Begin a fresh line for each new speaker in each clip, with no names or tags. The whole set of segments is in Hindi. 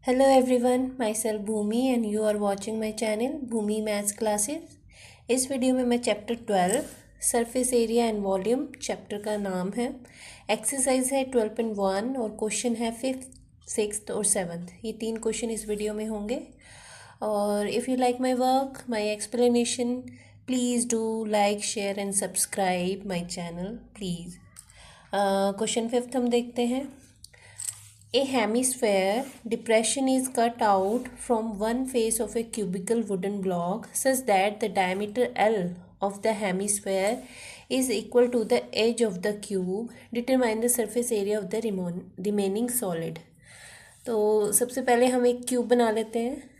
Hello everyone, myself Bhumi and you are watching my channel Bhumi Maths Classes। इस वीडियो में मैं chapter 12 surface area and volume chapter का नाम है। एक्सरसाइज है 12.1 और क्वेश्चन है 5th, 6th और 7th। ये 3 क्वेश्चन इस वीडियो में होंगे। और if you like my work, my explanation, please do like, share and subscribe my channel please. Question 5th हम देखते हैं। A hemisphere depression is cut out from one face of a cubical wooden block such that the diameter L of the hemisphere is equal to the edge of the cube. Determine the surface area of the remaining solid। तो सबसे पहले हम एक क्यूब बना लेते हैं।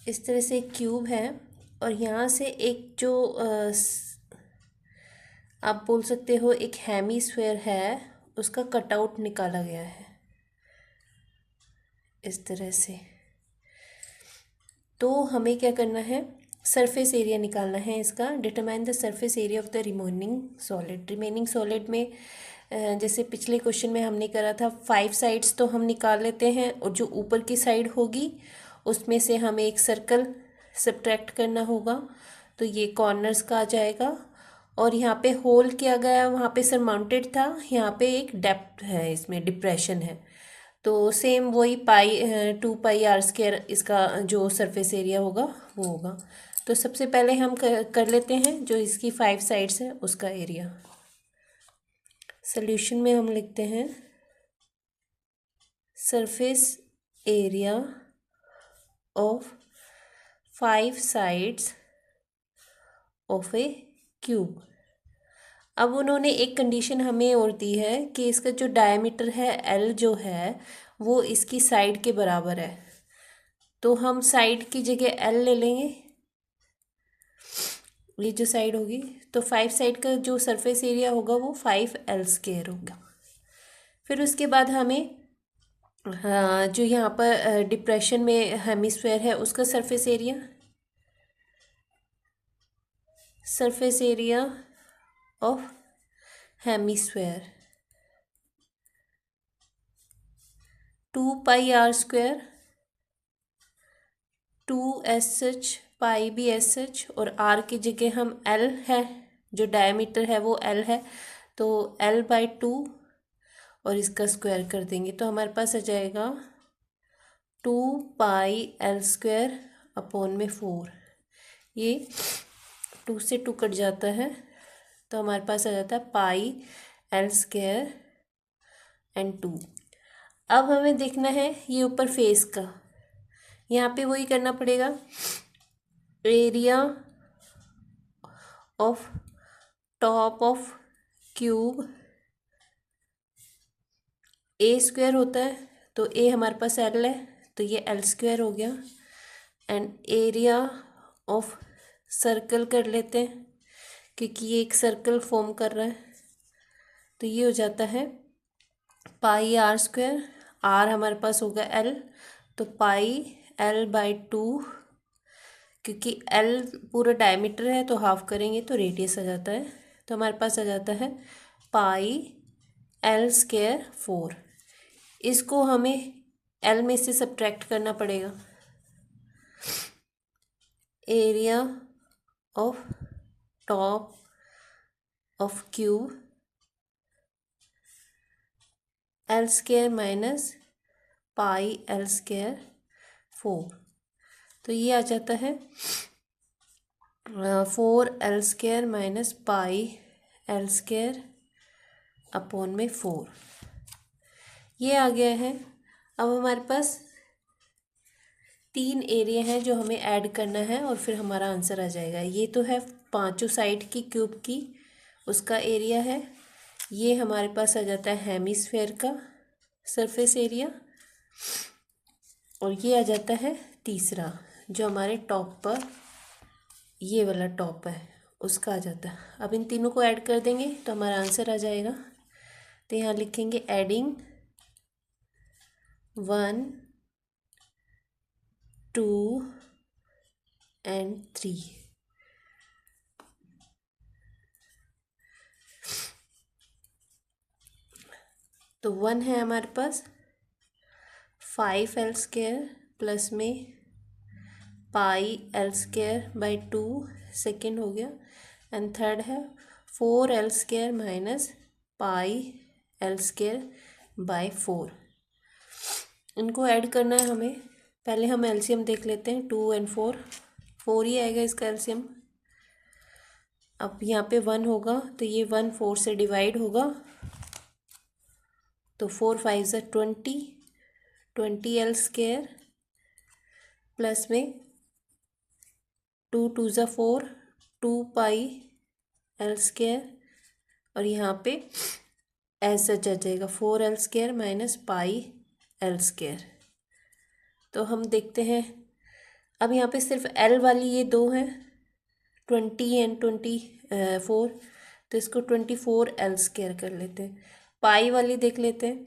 इस तरह से एक क्यूब है और यहाँ से एक जो आप बोल सकते हो एक हेमीस्फेयर है, उसका कटआउट निकाला गया है इस तरह से। तो हमें क्या करना है, सरफेस एरिया निकालना है इसका। Determine the surface area of the remaining solid. Remaining solid में जैसे पिछले क्वेश्चन में हमने करा था 5 साइड्स तो हम निकाल लेते हैं और जो ऊपर की साइड होगी उसमें से हमें एक सर्कल सब्ट्रैक्ट करना होगा, तो ये कॉर्नर्स का आ जाएगा। और यहाँ पे होल किया गया, वहाँ पे सरमाउंटेड था, यहाँ पे एक डेप्थ है, इसमें डिप्रेशन है। तो सेम वही पाई 2 पाई r² इसका जो सरफेस एरिया होगा वो होगा। तो सबसे पहले हम कर लेते हैं जो इसकी 5 साइड्स है उसका एरिया। सॉल्यूशन में हम लिखते हैं surface area of 5 sides of A cube. अब उन्होंने एक कंडीशन हमें और दी है कि इसका जो डायमीटर है L जो है वो इसकी साइड के बराबर है। तो हम साइड की जगह L ले लेंगे, ये जो साइड होगी, तो 5 साइड का जो सरफेस एरिया होगा वो 5L² होगा। फिर उसके बाद हमें जो यहाँ पर डिप्रेशन में हेमिस्फेयर है उसका surface area of hemisphere 2 pi r², 2 SH, पाई भी SH और R की जगह हम L है, जो डायमीटर है वो L है, तो L/2 और इसका स्क्वायर कर देंगे तो हमारे पास आ जाएगा 2 पाई L² अपॉन में 4। ये 2 से 2 कट जाता है तो हमारे पास आ जाता है πL² एंड 2। अब हमें देखना है ये ऊपर फेस का, यहाँ पे वही करना पड़ेगा। Area of top of cube A² होता है, तो A हमारे पास L है तो ये L² हो गया। एंड एरिया ऑफ सर्कल कर लेते हैं क्योंकि ये एक सर्कल फॉर्म कर रहा है, तो ये हो जाता है πr²। R हमारे पास होगा L, तो πL/2, क्योंकि L पूरा डायमीटर है तो हाफ करेंगे तो रेडियस आ जाता है, तो हमारे पास आ जाता है πL² 4। इसको हमें L में से सब्ट्रैक्ट करना पड़ेगा। Area of top of cube L² minus πL² 4, तो ये आ जाता है 4L² माइनस πL² अपॉन में 4। ये आ गया है। अब हमारे पास 3 एरिया हैं जो हमें ऐड करना है और फिर हमारा आंसर आ जाएगा। ये तो है 5 साइड की क्यूब की, उसका एरिया है। ये हमारे पास आ जाता है हेमिस्फेयर का सरफेस एरिया, और ये आ जाता है तीसरा जो हमारे टॉप पर, ये वाला टॉप है उसका आ जाता है। अब इन तीनों को ऐड कर देंगे तो हमारा आंसर आ जाएगा तो यहाँ लिखेंगे एडिंग 1 2 and 3। तो 1 है हमारे पास 5l² प्लस में πl² सेकेंड हो गया, एंड थर्ड है 4l² माइनस πl²/4। इनको ऐड करना है हमें। पहले हम एलसीएम देख लेते हैं। 2 and 4 ही आएगा इसका एलसीएम। अब यहाँ पे 1 होगा तो ये 1 4 से डिवाइड होगा, तो 4 5 ज़ा 20l² प्लस में 2 2 ज़ा 4 2πl², और यहाँ पे ऐसा आ जाएगा 4l² माइनस πl²। तो हम देखते हैं। अब यहाँ पे सिर्फ l वाली ये दो हैं, 20 and 24, तो इसको 24l² कर लेते हैं। पाई वाली देख लेते हैं,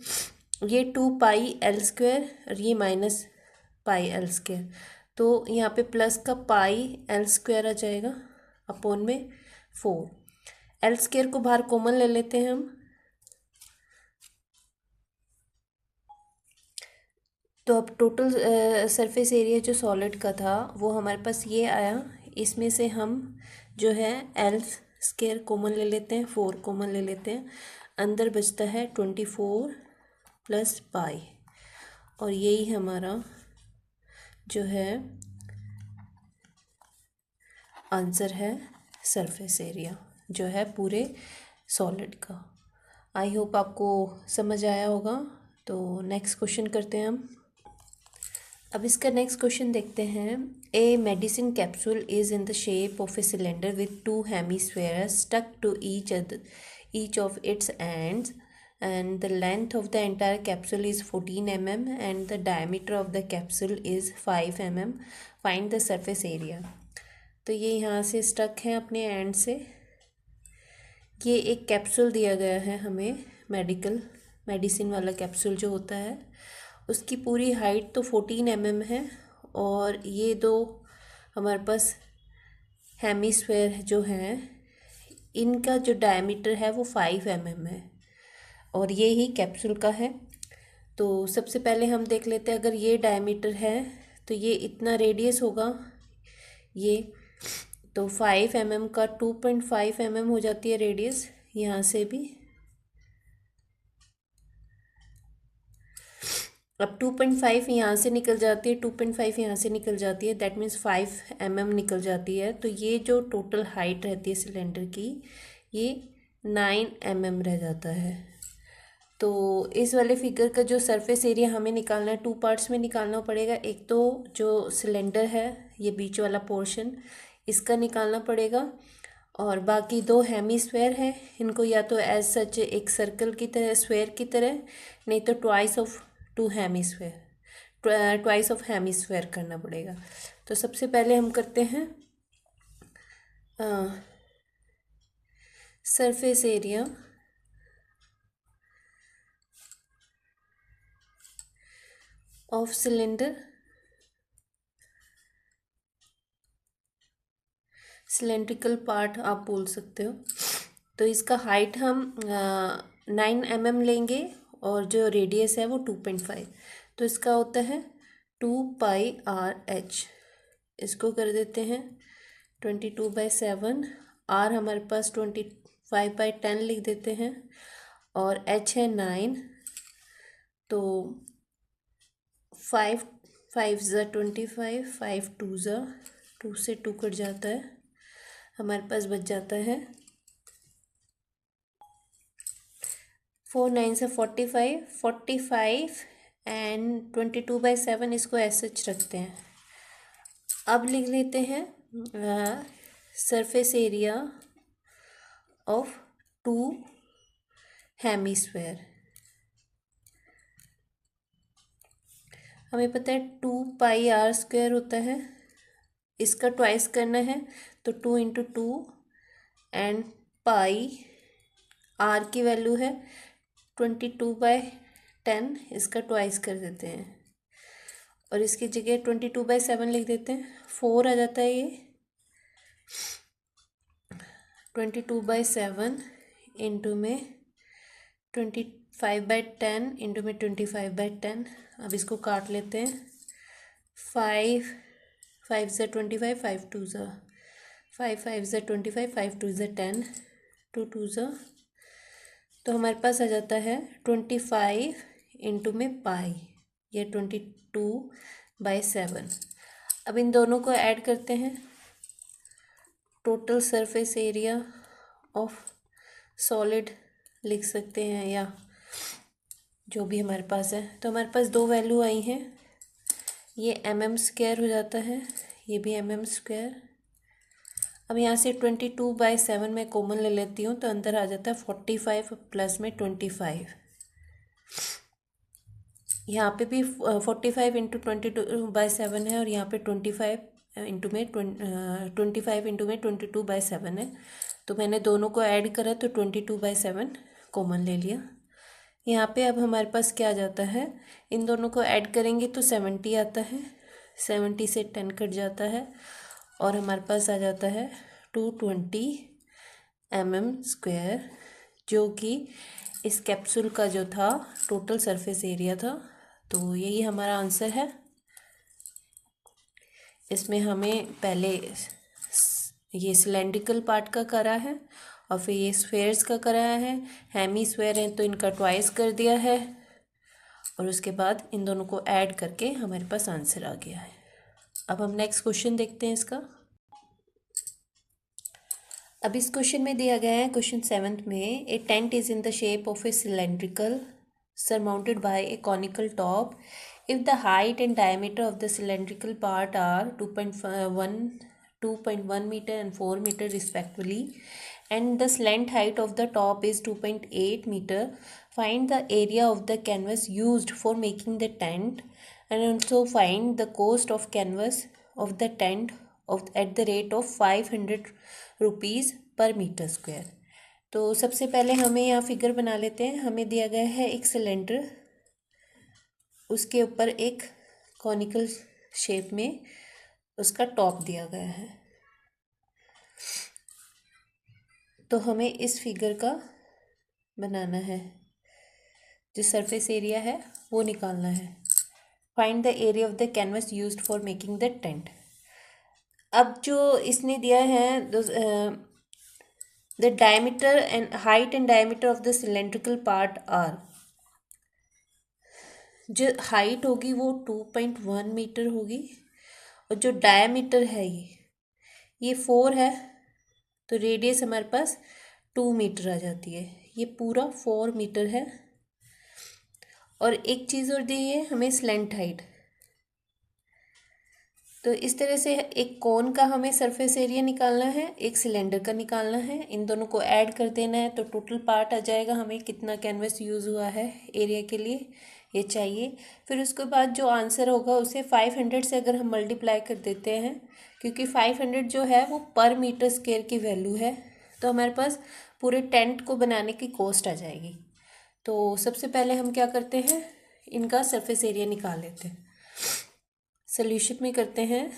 ये 2πl² और ये माइनस πl², तो यहाँ पे प्लस का πl² आ जाएगा अपॉन में 4। l² को बाहर कॉमन ले लेते हैं हम, तो अब टोटल सरफेस एरिया जो सॉलिड का था वो हमारे पास ये आया। इसमें से हम जो है l² कॉमन ले लेते हैं, 4 कॉमन ले लेते हैं, अंदर बचता है 24 प्लस पाई, और यही हमारा जो है आंसर है सरफेस एरिया जो है पूरे सॉलिड का। आई होप आपको समझ आया होगा। तो नेक्स्ट क्वेश्चन करते हैं हम। अब इसका नेक्स्ट क्वेश्चन देखते हैं। A medicine capsule is in the shape of a cylinder with 2 hemispheres stuck to each of its ends, and the length of the entire capsule is 14 mm and the diameter of the capsule is 5 mm. Find the surface area. तो ये यहाँ से स्टक है अपने एंड से। ये एक कैप्सूल दिया गया है हमें, मेडिसिन वाला कैप्सूल जो होता है, उसकी पूरी हाइट तो 14 mm है, और ये दो हमारे पास हेमीस्फेयर जो हैं इनका जो डायमीटर है वो 5 mm है, और ये ही कैप्सूल का है। तो सबसे पहले हम देख लेते हैं, अगर ये डायमीटर है तो ये इतना रेडियस होगा, ये तो 5 mm का 2.5 mm हो जाती है रेडियस यहाँ से भी। अब 2.5 यहाँ से निकल जाती है, 2.5 यहाँ से निकल जाती है, दैट मीन्स 5 mm निकल जाती है। तो ये जो टोटल हाइट रहती है सिलेंडर की ये 9 mm रह जाता है। तो इस वाले फिगर का जो सरफेस एरिया हमें निकालना है, 2 पार्ट्स में निकालना पड़ेगा। एक तो जो सिलेंडर है ये बीच वाला पोर्शन, इसका निकालना पड़ेगा, और बाकी 2 हेमीस्फेयर है, इनको या तो एज सच एक सर्कल की तरह, स्फेयर की तरह, नहीं तो ट्वाइस ऑफ हेमीस्फेयर करना पड़ेगा। तो सबसे पहले हम करते हैं surface area of cylinder, cylindrical part आप बोल सकते हो। तो इसका हाइट हम 9 mm लेंगे, और जो रेडियस है वो 2.5, तो इसका होता है 2πRh। इसको कर देते हैं 22/7, R हमारे पास 25/10 लिख देते हैं, और h है 9, तो 5 5 ज़ा 25, 5 2 ज़ा 2 से 2 कट जाता है, हमारे पास बच जाता है 4 9 से 45 एंड 22/7, इसको ऐसे रखते हैं। अब लिख लेते हैं सरफेस एरिया ऑफ 2 हेमीस्फेयर। हमें पता है 2πr² होता है, इसका ट्वाइस करना है तो 2 × 2, एंड पाई, आर की वैल्यू है 22/10 इसका ट्वाइस कर देते हैं और इसकी जगह 22/7 लिख देते हैं। 4 आ जाता है ये। 22/7 इंटू में 25/10 इंटू में 25/10। अब इसको काट लेते हैं। 5 5 ज़ा 25, 5 2 ज़ा 5 5 ज़ा 25, 5 2 ज़ा 10, 2 2 ज़ा, तो हमारे पास आ जाता है 25 इंटू में पाई, ये 22/7। अब इन दोनों को ऐड करते हैं। Total surface area of solid लिख सकते हैं या जो भी हमारे पास है। तो हमारे पास दो वैल्यू आई हैं, ये mm² हो जाता है, ये भी mm²। अब यहाँ से 22/7 मैं कॉमन ले लेती हूँ तो अंदर आ जाता है 45 प्लस में 25। यहाँ पे भी 45 इंटू 22/7 है और यहाँ पे 25 इंटू में 25 इंटू में 22/7 है। तो मैंने दोनों को ऐड करा तो 22/7 कॉमन ले लिया। यहाँ पे अब हमारे पास क्या आ जाता है, इन दोनों को ऐड करेंगे तो 70 आता है, 70 से 10 कट जाता है और हमारे पास आ जाता है 220 mm², जो कि इस कैप्सूल का जो था टोटल सरफेस एरिया था। तो यही हमारा आंसर है। इसमें हमें पहले ये सिलेंड्रिकल पार्ट का करा है और फिर ये स्फेयर्स का कराया है। हेमी स्फेयर हैं तो इनका ट्वाइस कर दिया है और उसके बाद इन दोनों को ऐड करके हमारे पास आंसर आ गया है। अब हम नेक्स्ट क्वेश्चन देखते हैं इसका। अब इस क्वेश्चन में दिया गया है, क्वेश्चन 7th में, a tent is in the shape of a cylindrical surmounted by a conical top. If the height and diameter of the cylindrical part are 2.1 meter and 4 meter respectively, and the slant height of the top is 2.8 meter, find the area of the canvas used for making the tent, and also find the cost of canvas of the tent at the rate of 500 rupees per meter square. तो सबसे पहले हमें यहाँ फिगर बना लेते हैं। हमें दिया गया है एक सिलेंडर, उसके ऊपर एक कॉनिकल शेप में उसका टॉप दिया गया है। तो हमें इस फिगर का बनाना है, जो सरफेस एरिया है वो निकालना है। Find the area of the canvas used for making the tent. अब जो इसने दिया है, the diameter and height and diameter of the cylindrical part are, जो हाइट होगी वो 2.1 मीटर होगी और जो डायमीटर है ये 4 है, तो रेडियस हमारे पास 2 मीटर आ जाती है। ये पूरा 4 मीटर है। और एक चीज़ और दी है हमें, स्लेंट हाइट। तो इस तरह से एक कोन का हमें सरफेस एरिया निकालना है, एक सिलेंडर का निकालना है। इन दोनों को ऐड कर देना है तो टोटल पार्ट आ जाएगा हमें कितना कैनवस यूज़ हुआ है एरिया के लिए, ये चाहिए। फिर उसके बाद जो आंसर होगा उसे 500 से अगर हम मल्टीप्लाई कर देते हैं, क्योंकि 500 जो है वो पर मीटर स्क्वायर की वैल्यू है, तो हमारे पास पूरे टेंट को बनाने की कॉस्ट आ जाएगी। तो सबसे पहले हम क्या करते हैं, इनका सरफेस एरिया निकाल लेते हैं। सोल्यूशन में करते हैं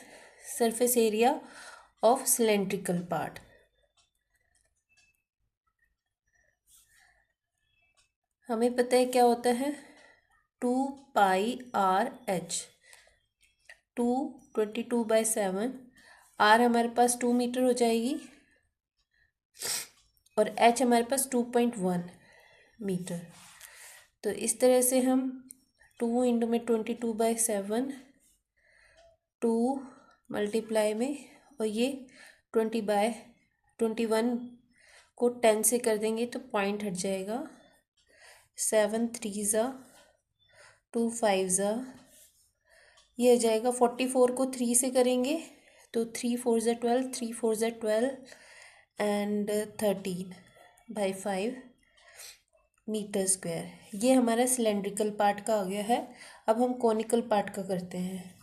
surface area of cylindrical part. हमें पता है क्या होता है, 2πRh, 22/7। R हमारे पास 2 मीटर हो जाएगी और h हमारे पास 2.1 मीटर। तो इस तरह से हम 2 इंटू में 22/7, 2 मल्टीप्लाई में, और ये 20/21 को 10 से कर देंगे तो पॉइंट हट जाएगा। 7 3 ज़ा 2 5 ज़ा, ये हो जाएगा। 44 को 3 से करेंगे तो 3 4 ज़ा 12, 3 4 ज़ा 12 एंड 13/5 मीटर स्क्वायर। ये हमारा सिलेंड्रिकल पार्ट का आ गया है। अब हम कॉनिकल पार्ट का करते हैं।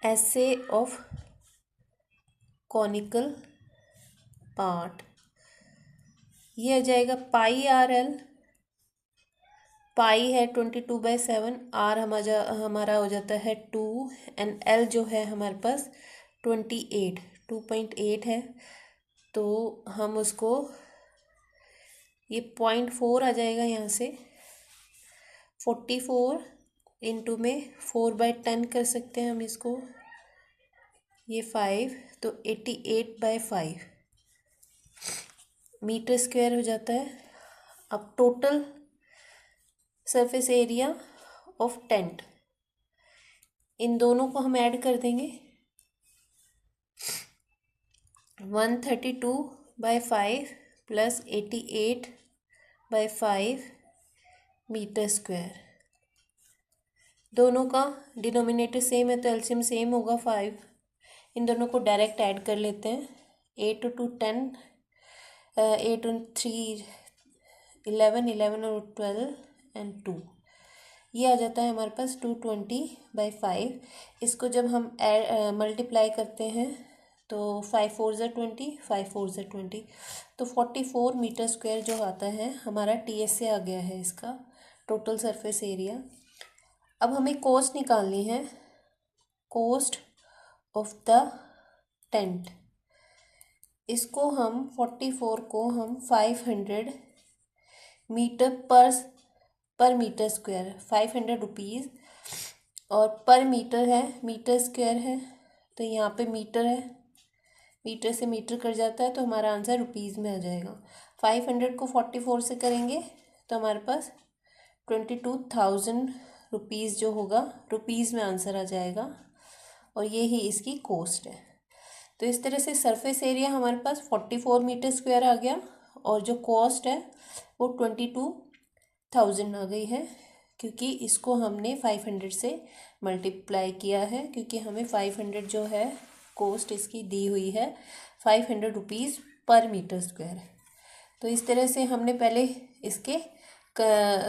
essay of conical part। ये आ जाएगा पाई आर एल। पाई है 22/7, आर हमारा हो जाता है 2, एंड एल जो है हमारे पास 2.8 है। तो हम उसको, ये 0.4 आ जाएगा यहाँ से, 44 इंटू में 4/10 कर सकते हैं हम इसको, ये 5, तो 88/5 मीटर स्क्वायर हो जाता है। अब total surface area of tent, इन दोनों को हम ऐड कर देंगे। 132/5 प्लस 88/5 मीटर स्क्वायर। दोनों का डिनोमिनेटर सेम है तो एलसीएम सेम होगा 5। इन दोनों को डायरेक्ट ऐड कर लेते हैं। 8 × 2 10, 8 और 3 11, 11 और 12 एंड 2, ये आ जाता है हमारे पास 220/5। इसको जब हम मल्टीप्लाई करते हैं तो 5 4 ज़ा 20, 5 4 ज़ा 20, तो 44 मीटर स्क्वायर जो आता है हमारा टीएस से आ गया है इसका टोटल सरफेस एरिया। अब हमें कोस्ट निकालनी है, कोस्ट ऑफ द टेंट। इसको हम 44 को हम 500 मीटर पर मीटर स्क्वायर, 500 रुपीज़, और पर मीटर है, मीटर स्क्वायर है, तो यहाँ पे मीटर है, मीटर से मीटर कट जाता है तो हमारा आंसर रुपीज़ में आ जाएगा। 500 को 44 से करेंगे तो हमारे पास 22,000 रुपीज़ जो होगा रुपीज़ में आंसर आ जाएगा, और ये ही इसकी कॉस्ट है। तो इस तरह से सरफेस एरिया हमारे पास 44 मीटर स्क्वायर आ गया, और जो कॉस्ट है वो 22,000 आ गई है, क्योंकि इसको हमने 500 से मल्टीप्लाई किया है, क्योंकि हमें 500 जो है कॉस्ट इसकी दी हुई है 500 रुपीज़ पर मीटर स्क्वायर। तो इस तरह से हमने पहले इसके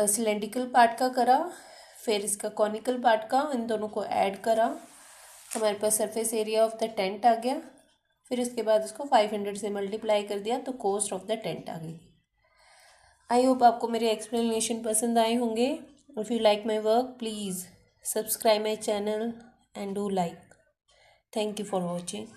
सिलेंड्रिकल पार्ट का करा, फिर इसका कॉनिकल पार्ट का, इन दोनों को ऐड करा, हमारे पास surface area of the tent आ गया। फिर उसके बाद उसको 500 से मल्टीप्लाई कर दिया तो कॉस्ट ऑफ द टेंट आ गई। आई होप आपको मेरे एक्सप्लेनेशन पसंद आए होंगे। If you like my work please subscribe my channel and do like. Thank you for watching.